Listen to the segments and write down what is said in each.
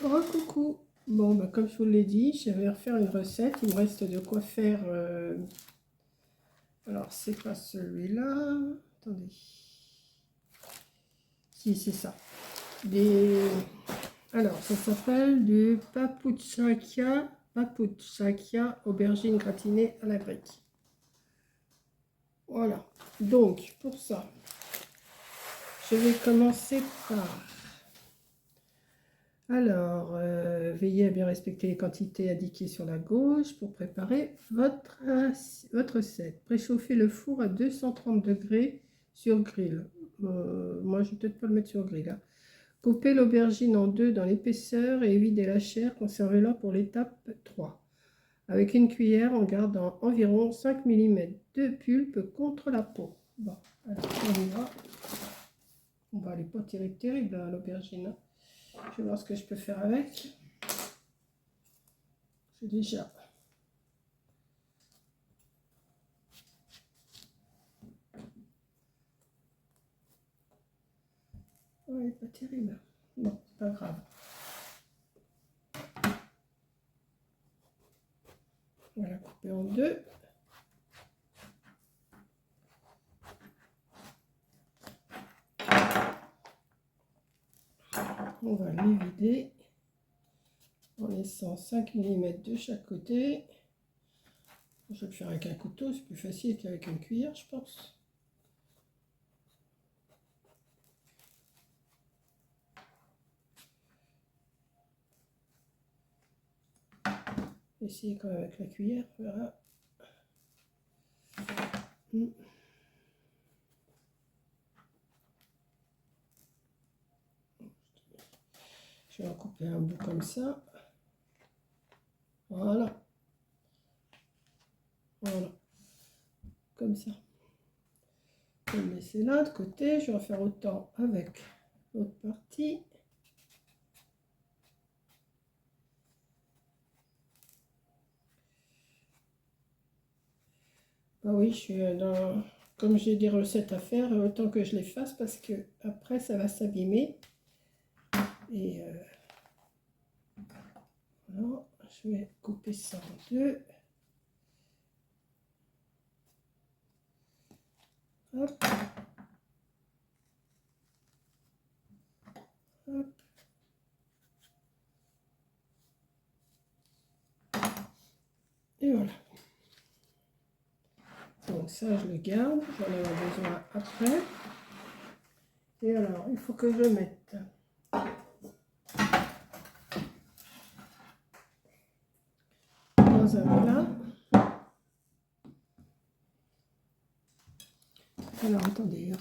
Oh, coucou. Bon, bah, comme je vous l'ai dit, je vais refaire une recette. Il me reste de quoi faire. Alors, c'est pas celui-là. Attendez. Si, c'est ça. Des... Alors, ça s'appelle du papuchakia aubergine gratinée à la grecque. Voilà. Donc, pour ça, je vais commencer par... Alors, veillez à bien respecter les quantités indiquées sur la gauche pour préparer votre recette. Préchauffez le four à 230 degrés sur grill. Moi, je vais peut-être pas le mettre sur grill, hein. Coupez l'aubergine en deux dans l'épaisseur et videz la chair. Conservez-la pour l'étape 3. Avec une cuillère, en gardant environ 5 mm de pulpe contre la peau. Bon, alors on y va. Bon, elle n'est pas terrible, hein, l'aubergine, hein. Je vais voir ce que je peux faire avec. C'est déjà... Ouais, elle n'est pas terrible. Bon, c'est pas grave. On va la couper en deux. On va les vider en laissant 5 mm de chaque côté. Je vais le faire avec un couteau, c'est plus facile qu'avec une cuillère, je pense. Essayez quand même avec la cuillère, voilà. Je vais en couper un bout comme ça. Voilà. Voilà. Comme ça. Je vais le laisser là de côté. Je vais en faire autant avec l'autre partie. Bah oui, je suis dans... Comme j'ai des recettes à faire, autant que je les fasse parce que après ça va s'abîmer. Et voilà, je vais couper ça en deux. Hop. Hop. Et voilà. Donc ça, je le garde. J'en aurai besoin après. Et alors, il faut que je mette dans un plat. Alors, attendez.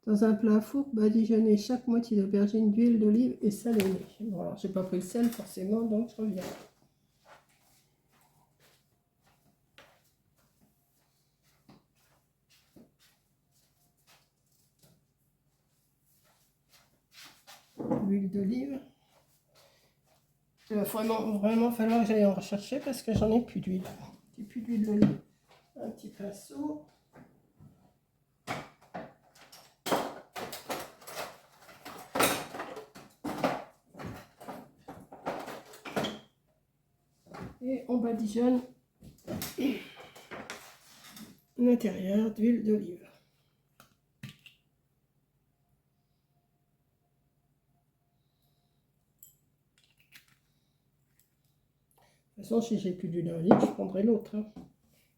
Dans un plat à four, badigeonnez chaque moitié d'aubergine d'huile d'olive et salez-les. Bon, alors, j'ai pas pris le sel forcément, donc je reviens. L'huile d'olive. Il va vraiment falloir que j'aille en rechercher parce que j'en ai plus d'huile. J'ai plus d'huile d'olive. Un petit pinceau. Et on badigeonne l'intérieur d'huile d'olive. De toute façon, si j'ai plus d'huile d'olive, je prendrai l'autre, hein.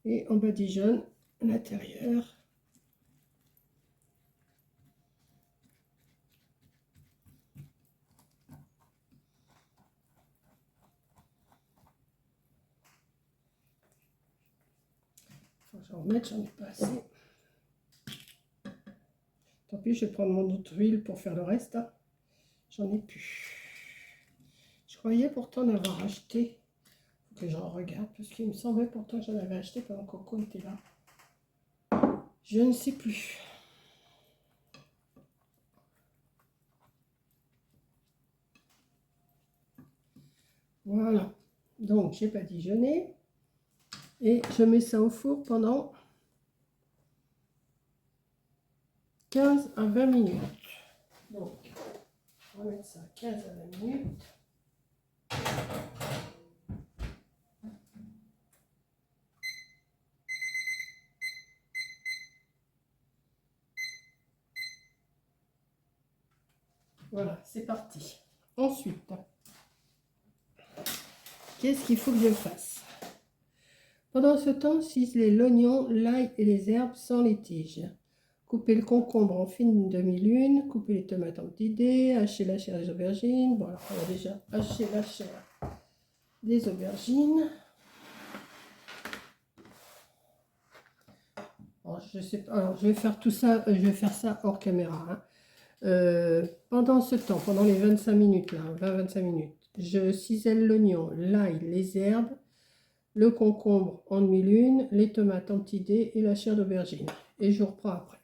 Et on badigeonne l'intérieur. Faut que j'en remette, j'en ai pas assez. Tant pis, je vais prendre mon autre huile pour faire le reste, hein. J'en ai plus. Je croyais pourtant en avoir acheté. Faut que j'en regarde, parce qu'il me semblait pourtant que j'en avais acheté pendant que Coco était là. Je ne sais plus. Voilà. Donc, j'ai badigeonné. Et je mets ça au four pendant 15 à 20 minutes. Donc, on va mettre ça à 15 à 20 minutes. Voilà, c'est parti. Ensuite, qu'est-ce qu'il faut que je fasse? Pendant ce temps, ciselez l'oignon, l'ail et les herbes sans les tiges. Coupez le concombre en fines demi-lunes, coupez les tomates en petits dés, hachez la chair des aubergines. Bon, alors on va déjà hacher la chair des aubergines. Alors, je sais pas, alors je vais faire tout ça, je vais faire ça hors caméra, hein. Pendant ce temps, pendant les 25 minutes, là, 20-25 minutes, je cisèle l'oignon, l'ail, les herbes, le concombre en demi-lune, les tomates en petits dés et la chair d'aubergine. Et je reprends après.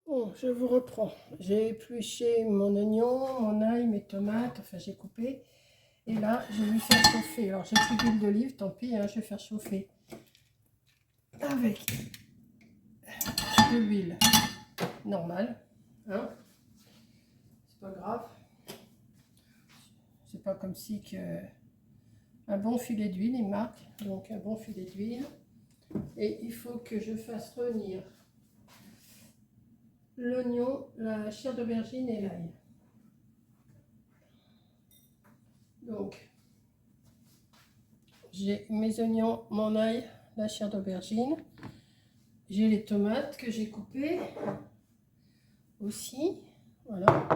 Bon, je vous reprends. J'ai épluché mon oignon, mon ail, mes tomates, enfin j'ai coupé. Et là, je vais faire chauffer. Alors j'ai plus d'huile d'olive, tant pis, hein, je vais faire chauffer avec de l'huile normale. Hein. C'est pas grave. C'est pas comme si que un bon filet d'huile, il marque. Donc un bon filet d'huile. Et il faut que je fasse revenir l'oignon, la chair d'aubergine et l'ail. Donc, j'ai mes oignons, mon ail, la chair d'aubergine. J'ai les tomates que j'ai coupées aussi. Voilà.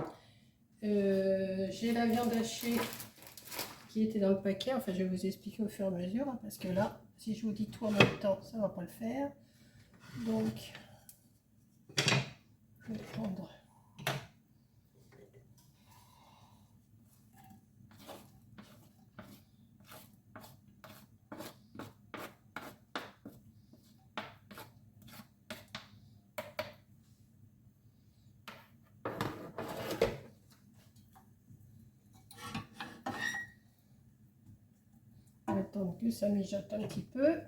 J'ai la viande hachée qui était dans le paquet. Enfin, je vais vous expliquer au fur et à mesure. Hein, parce que là, si je vous dis tout en même temps, ça ne va pas le faire. Donc, je vais prendre... Attendre que ça mijote un petit peu.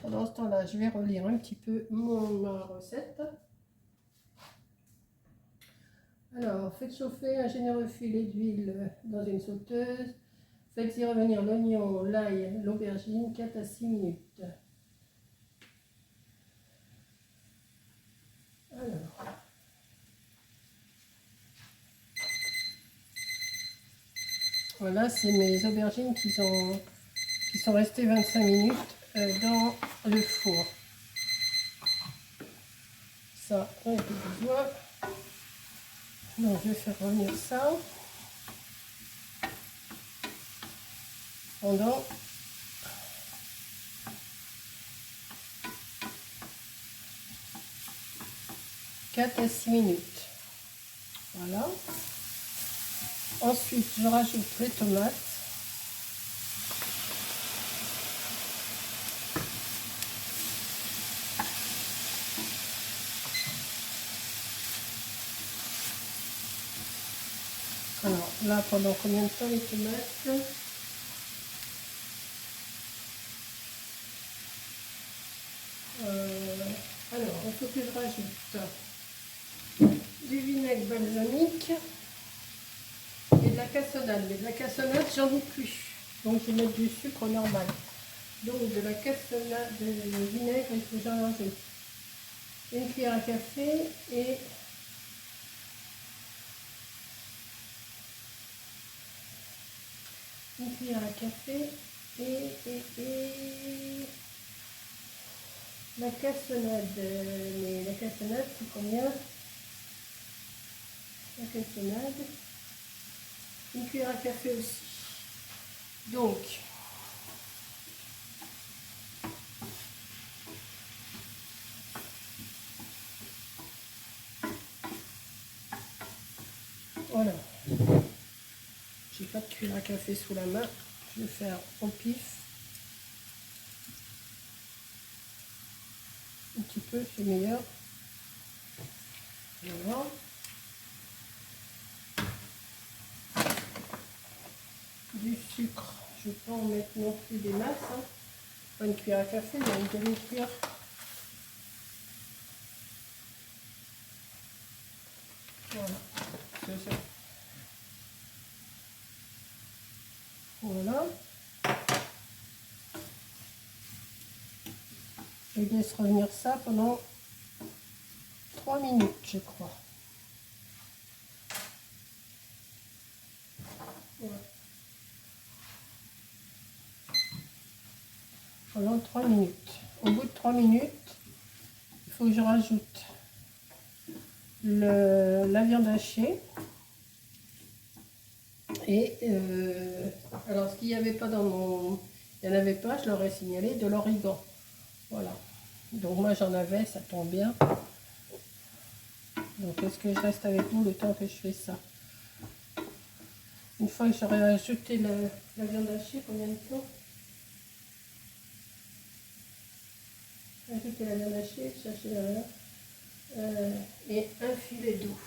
Pendant ce temps-là, je vais relire un petit peu ma recette. Alors, faites chauffer un généreux filet d'huile dans une sauteuse. Faites-y revenir l'oignon, l'ail, l'aubergine 4 à 6 minutes. Alors, voilà, c'est mes aubergines qui sont restées 25 minutes dans le four. Ça, on a plus besoin. Donc, je vais faire revenir ça pendant 4 à 6 minutes. Voilà. Ensuite, je rajoute les tomates. Alors, là, pendant combien de temps les tomates? Alors, il faut que je rajoute du vinaigre balsamique et de la cassonade. Mais de la cassonade, j'en ai plus. Donc, je vais mettre du sucre normal. Donc, de la cassonade, de vinaigre, il faut que j'en rajoute une cuillère à café et une cuillère à café et la cassonade. Mais la cassonade, c'est combien? La cassonade, une cuillère à café aussi. Donc, voilà. J'ai pas de cuillère à café sous la main. Je vais faire au pif. Un petit peu, c'est meilleur. Voilà. Du sucre. Je ne vais pas en mettre non plus des masses. Hein. Pas une cuillère à café, mais une demi-cuillère. Voilà. Voilà. Je laisse revenir ça pendant 3 minutes, je crois. Voilà. Pendant 3 minutes. Au bout de 3 minutes, il faut que je rajoute la viande hachée. Et alors, ce qu'il n'y avait pas dans mon... Il n'y en avait pas, je leur ai signalé, de l'origan. Voilà. Donc moi j'en avais, ça tombe bien. Donc est-ce que je reste avec vous le temps que je fais ça? Une fois que j'aurai ajouté la viande hachée, combien de temps? Ajouter la viande hachée, chercher la viande, et un filet d'eau.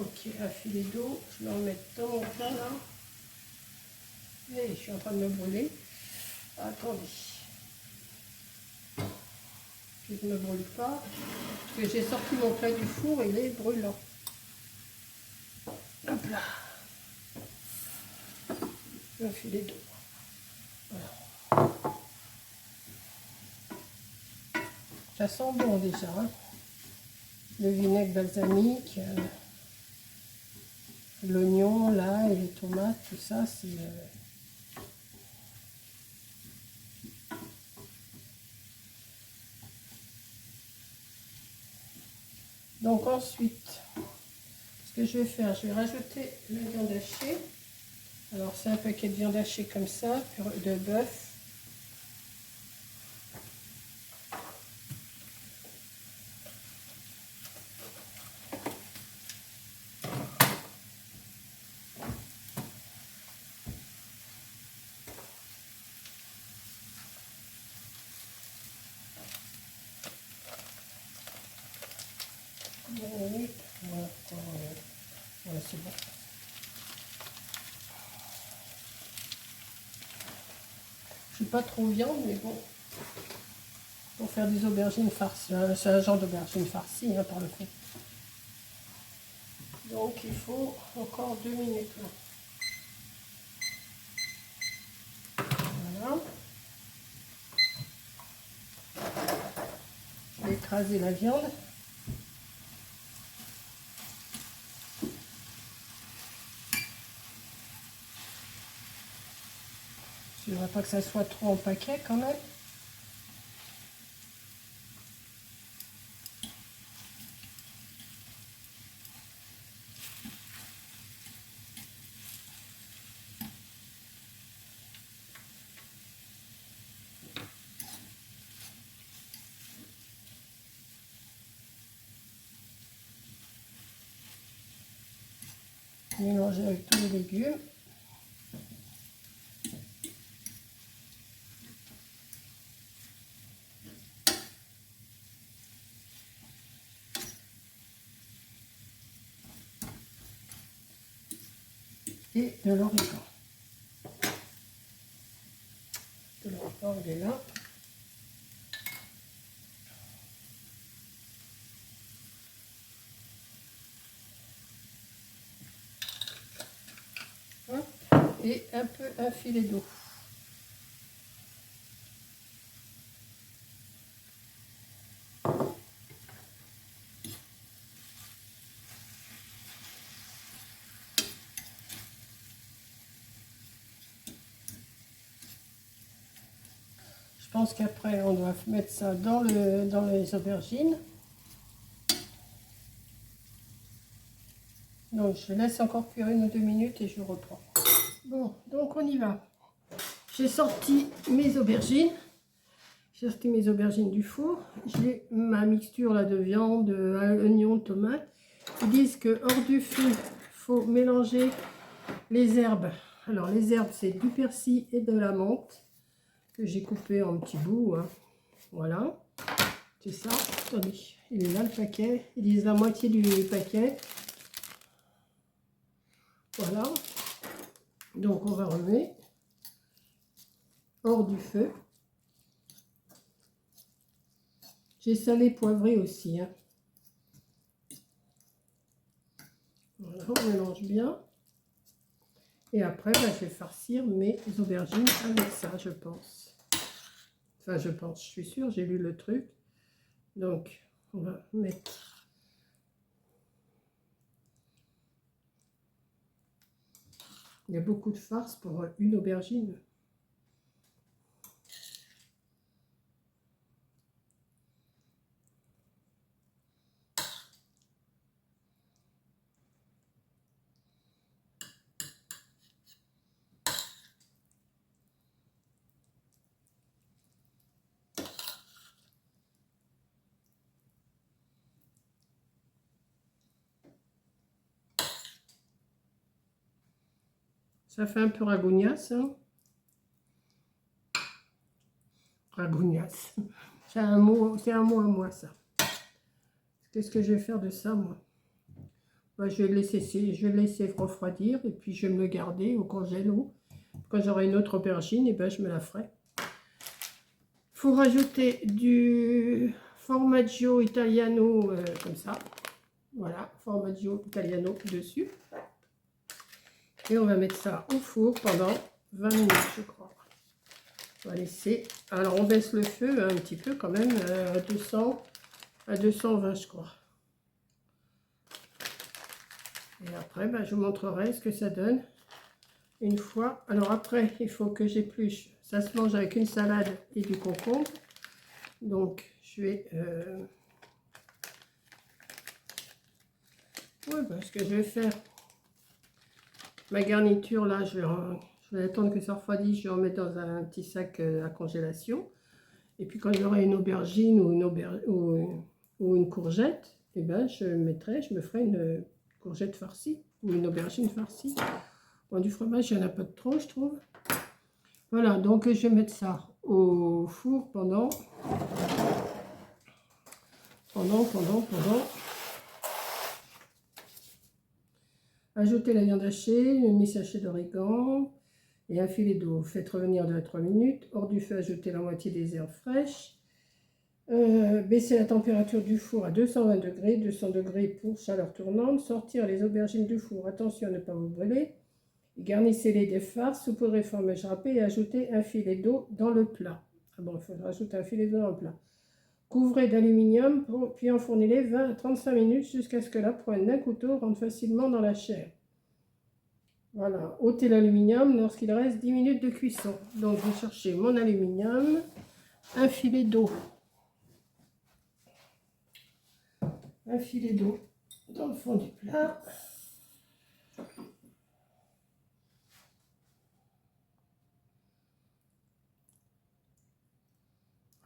Ok, un filet d'eau, je vais en mettre dans mon plat là. Et je suis en train de me brûler. Attendez. Que je ne me brûle pas. Parce que j'ai sorti mon plat du four et il est brûlant. Hop là. Un filet d'eau. Voilà. Ça sent bon déjà. Hein. Le vinaigre balsamique, l'oignon, l'ail, les tomates, tout ça, c'est... Donc ensuite, ce que je vais faire, je vais rajouter la viande hachée. Alors c'est un paquet de viande hachée comme ça, de bœuf. Voilà, c'est bon. Je suis pas trop viande, mais bon, pour faire des aubergines farcies, c'est un genre d'aubergine farcie hein, par le fait. Donc il faut encore 2 minutes. Là. Voilà. Je vais écraser la viande. Je ne voudrais pas que ça soit trop en paquet quand même. Mélanger avec tous les légumes. Et de l'origan. De l'origan, il est là. Hop. Et un filet d'eau. Je pense qu'après on doit mettre ça dans les aubergines. Donc je laisse encore cuire 1 ou 2 minutes et je reprends. Bon, donc on y va. J'ai sorti mes aubergines. J'ai sorti mes aubergines du four. J'ai ma mixture là de viande, oignon, tomate. Ils disent que hors du feu, il faut mélanger les herbes. Alors les herbes, c'est du persil et de la menthe que j'ai coupé en petits bouts. Hein. Voilà, c'est ça. Attendez, il est là le paquet. Ils disent la moitié du paquet. Voilà. Donc on va remettre hors du feu. J'ai salé, poivré aussi. Hein. Voilà, on mélange bien. Et après, je vais farcir mes aubergines avec ça, je pense. Enfin, je pense, je suis sûre, j'ai lu le truc. Donc, on va mettre... Il y a beaucoup de farce pour une aubergine. Ça fait un peu ragougnasse, hein. Ragougnasse. C'est un mot à moi, ça. Qu'est-ce que je vais faire de ça, moi? Je vais le laisser refroidir et puis je vais me le garder au congélo. Quand j'aurai une autre aubergine, et je me la ferai. Il faut rajouter du formaggio italiano comme ça. Voilà, formaggio italiano dessus. Et on va mettre ça au four pendant 20 minutes, je crois. On va laisser. Alors, on baisse le feu un petit peu quand même, à 220, je crois. Et après, je vous montrerai ce que ça donne une fois. Alors après, il faut que j'épluche. Ça se mange avec une salade et du concombre. Donc, je vais... ce que je vais faire... Ma garniture, là, je vais attendre que ça refroidisse. Je vais en mettre dans un petit sac à congélation. Et puis, quand j'aurai une aubergine ou une courgette, je me ferai une courgette farcie ou une aubergine farcie. Bon, du fromage, il n'y en a pas de trop, je trouve. Voilà, donc je vais mettre ça au four pendant... Ajoutez la viande hachée, une demi-sachet d'origan et un filet d'eau. Faites revenir 2 à 3 minutes. Hors du feu, ajoutez la moitié des herbes fraîches. Baissez la température du four à 220 degrés, 200 degrés pour chaleur tournante. Sortir les aubergines du four, attention à ne pas vous brûler. Garnissez-les des farces, saupoudrez fromage râpé et ajoutez un filet d'eau dans le plat. Ah bon, il faut rajouter un filet d'eau dans le plat. Couvrez d'aluminium, puis enfournez-les 20 à 35 minutes jusqu'à ce que la pointe d'un couteau rentre facilement dans la chair. Voilà, ôtez l'aluminium lorsqu'il reste 10 minutes de cuisson. Donc, je vais chercher mon aluminium, un filet d'eau. Un filet d'eau dans le fond du plat.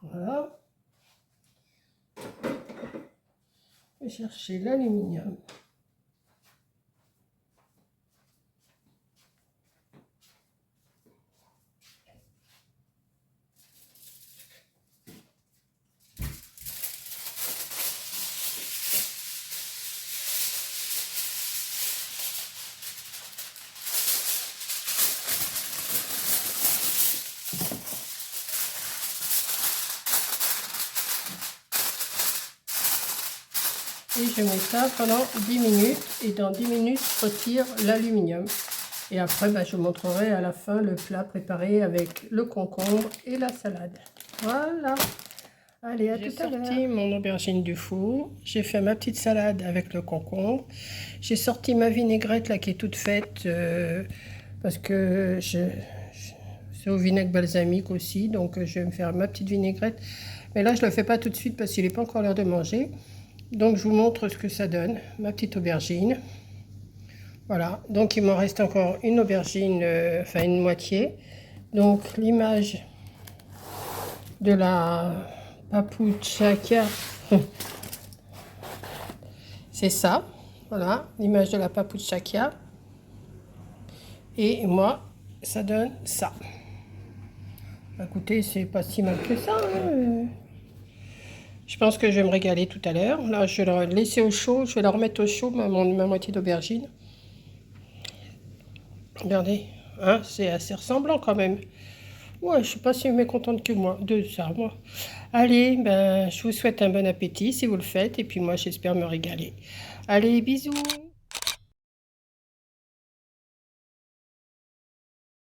Voilà. Je vais chercher l'aluminium. Et je mets ça pendant 10 minutes. Et dans 10 minutes, je retire l'aluminium. Et après, je vous montrerai à la fin le plat préparé avec le concombre et la salade. Voilà. Allez, à tout à l'heure. J'ai sorti mon aubergine du four. J'ai fait ma petite salade avec le concombre. J'ai sorti ma vinaigrette là qui est toute faite parce que c'est au vinaigre balsamique aussi. Donc, je vais me faire ma petite vinaigrette. Mais là, je ne le fais pas tout de suite parce qu'il n'est pas encore l'heure de manger. Donc, je vous montre ce que ça donne, ma petite aubergine. Voilà, donc il m'en reste encore une aubergine, enfin une moitié. Donc, l'image de la papouchaka, c'est ça. Voilà, l'image de la papouchaka. Et moi, ça donne ça. Écoutez, c'est pas si mal que ça, hein. Je pense que je vais me régaler tout à l'heure. Là, je vais le laisser au chaud. Je vais le remettre au chaud, ma moitié d'aubergine. Regardez, hein, c'est assez ressemblant quand même. Ouais, je suis pas si mécontente que moi de ça, moi. Allez, je vous souhaite un bon appétit si vous le faites. Et puis moi, j'espère me régaler. Allez, bisous!